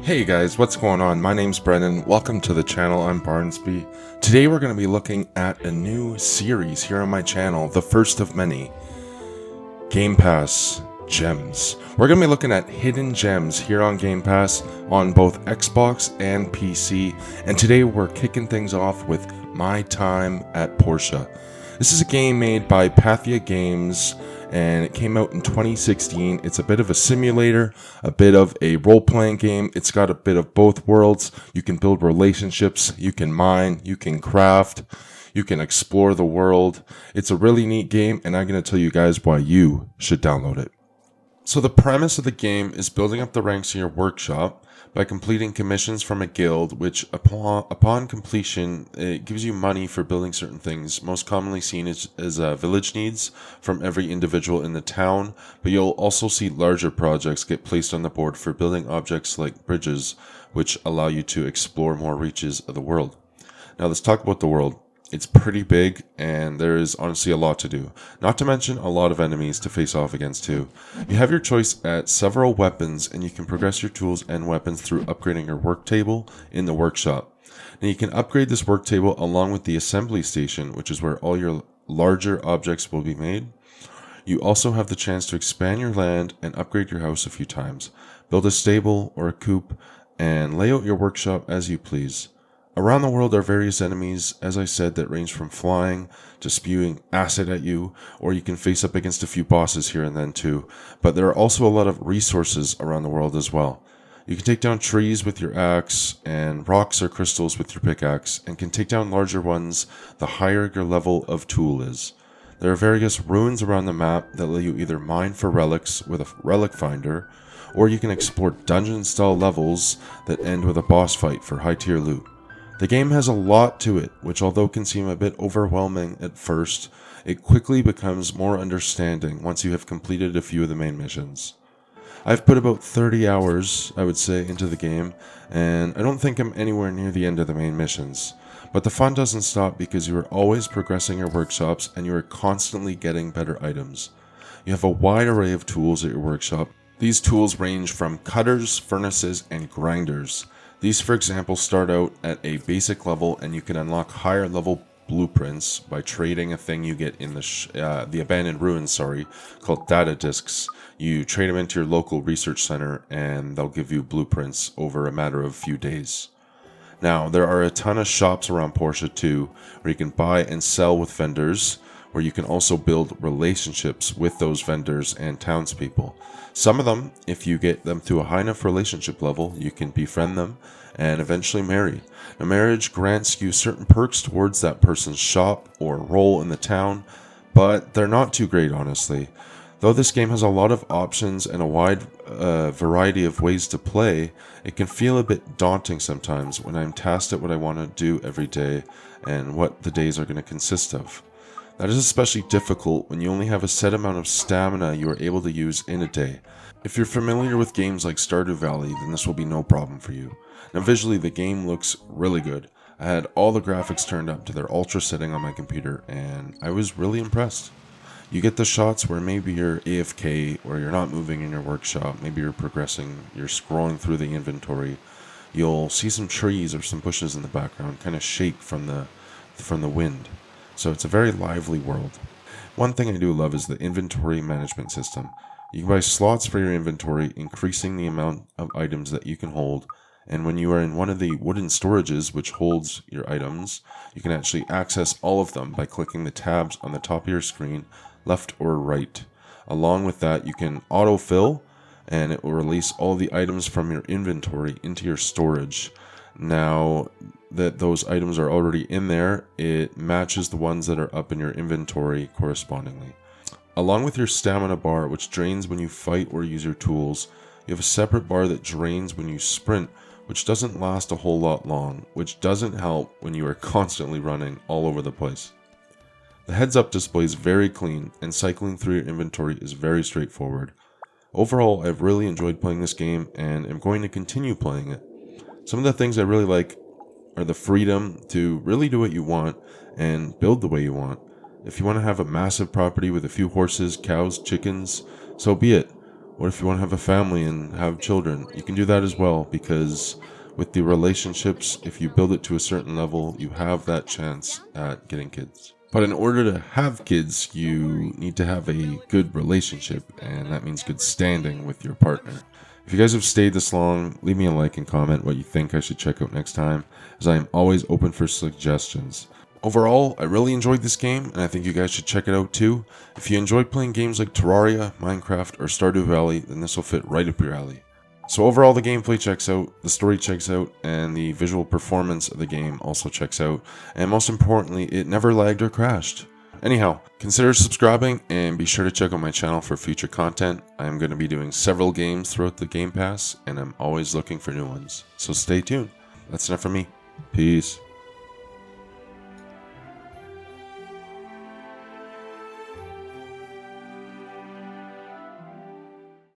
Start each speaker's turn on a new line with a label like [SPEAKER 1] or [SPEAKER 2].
[SPEAKER 1] Hey guys, what's going on? My name's Brennan. Welcome to the channel. I'm Barnsby. Today we're going to be looking at a new series here on my channel, the first of many. Game Pass Gems. We're going to be looking at hidden gems here on Game Pass on both Xbox and PC. And today we're kicking things off with My Time at Portia. This is a game made by Pathia Games, and it came out in 2016. It's a bit of a simulator, a bit of a role-playing game. It's got a bit of both worlds. You can build relationships, you can mine, you can craft, you can explore the world. It's a really neat game, and I'm going to tell you guys why you should download it. So the premise of the game is building up the ranks in your workshop by completing commissions from a guild, which upon completion, it gives you money for building certain things, most commonly seen as village needs from every individual in the town, but you'll also see larger projects get placed on the board for building objects like bridges, which allow you to explore more reaches of the world. Now let's talk about the world. It's pretty big, and there is honestly a lot to do. Not to mention a lot of enemies to face off against too. You have your choice at several weapons, and you can progress your tools and weapons through upgrading your work table in the workshop. Now you can upgrade this work table along with the assembly station, which is where all your larger objects will be made. You also have the chance to expand your land and upgrade your house a few times. Build a stable or a coop, and lay out your workshop as you please. Around the world are various enemies, as I said, that range from flying to spewing acid at you, or you can face up against a few bosses here and then too. But there are also a lot of resources around the world as well. You can take down trees with your axe, and rocks or crystals with your pickaxe, and can take down larger ones the higher your level of tool is. There are various ruins around the map that let you either mine for relics with a relic finder, or you can explore dungeon-style levels that end with a boss fight for high-tier loot. The game has a lot to it, which although can seem a bit overwhelming at first, it quickly becomes more understanding once you have completed a few of the main missions. I've put about 30 hours, I would say, into the game, and I don't think I'm anywhere near the end of the main missions. But the fun doesn't stop because you are always progressing your workshops and you are constantly getting better items. You have a wide array of tools at your workshop. These tools range from cutters, furnaces, and grinders. These, for example, start out at a basic level, and you can unlock higher level blueprints by trading a thing you get in the abandoned ruins, called data discs. You trade them into your local research center, and they'll give you blueprints over a matter of a few days. Now, there are a ton of shops around Portia too, where you can buy and sell with vendors, where you can also build relationships with those vendors and townspeople. Some of them, if you get them to a high enough relationship level, you can befriend them and eventually marry. Now, marriage grants you certain perks towards that person's shop or role in the town, but they're not too great, honestly. Though this game has a lot of options and a wide variety of ways to play, it can feel a bit daunting sometimes when I'm tasked at what I want to do every day and what the days are going to consist of. That is especially difficult when you only have a set amount of stamina you are able to use in a day. If you're familiar with games like Stardew Valley, then this will be no problem for you. Now visually, the game looks really good. I had all the graphics turned up to their ultra setting on my computer, and I was really impressed. You get the shots where maybe you're AFK, or you're not moving in your workshop, maybe you're progressing, you're scrolling through the inventory. You'll see some trees or some bushes in the background kind of shake from the wind. So it's a very lively world. One thing I do love is the inventory management system. You can buy slots for your inventory, increasing the amount of items that you can hold. And when you are in one of the wooden storages which holds your items, you can actually access all of them by clicking the tabs on the top of your screen, left or right. Along with that, you can autofill, and it will release all the items from your inventory into your storage. Now that those items are already in there, it matches the ones that are up in your inventory correspondingly. Along with your stamina bar, which drains when you fight or use your tools, you have a separate bar that drains when you sprint, which doesn't last a whole lot long, which doesn't help when you are constantly running all over the place. The heads-up display is very clean, and cycling through your inventory is very straightforward. Overall, I've really enjoyed playing this game, and am going to continue playing it. Some of the things I really like are the freedom to really do what you want and build the way you want. If you want to have a massive property with a few horses, cows, chickens, so be it. What if you want to have a family and have children? You can do that as well, because with the relationships, if you build it to a certain level, you have that chance at getting kids. But in order to have kids, you need to have a good relationship, and that means good standing with your partner. If you guys have stayed this long, leave me a like and comment what you think I should check out next time, as I am always open for suggestions. Overall, I really enjoyed this game, and I think you guys should check it out too. If you enjoy playing games like Terraria, Minecraft, or Stardew Valley, then this will fit right up your alley. So overall, the gameplay checks out, the story checks out, and the visual performance of the game also checks out, and most importantly, it never lagged or crashed. Anyhow, consider subscribing, and be sure to check out my channel for future content. I am going to be doing several games throughout the Game Pass, and I'm always looking for new ones. So stay tuned. That's enough from me. Peace.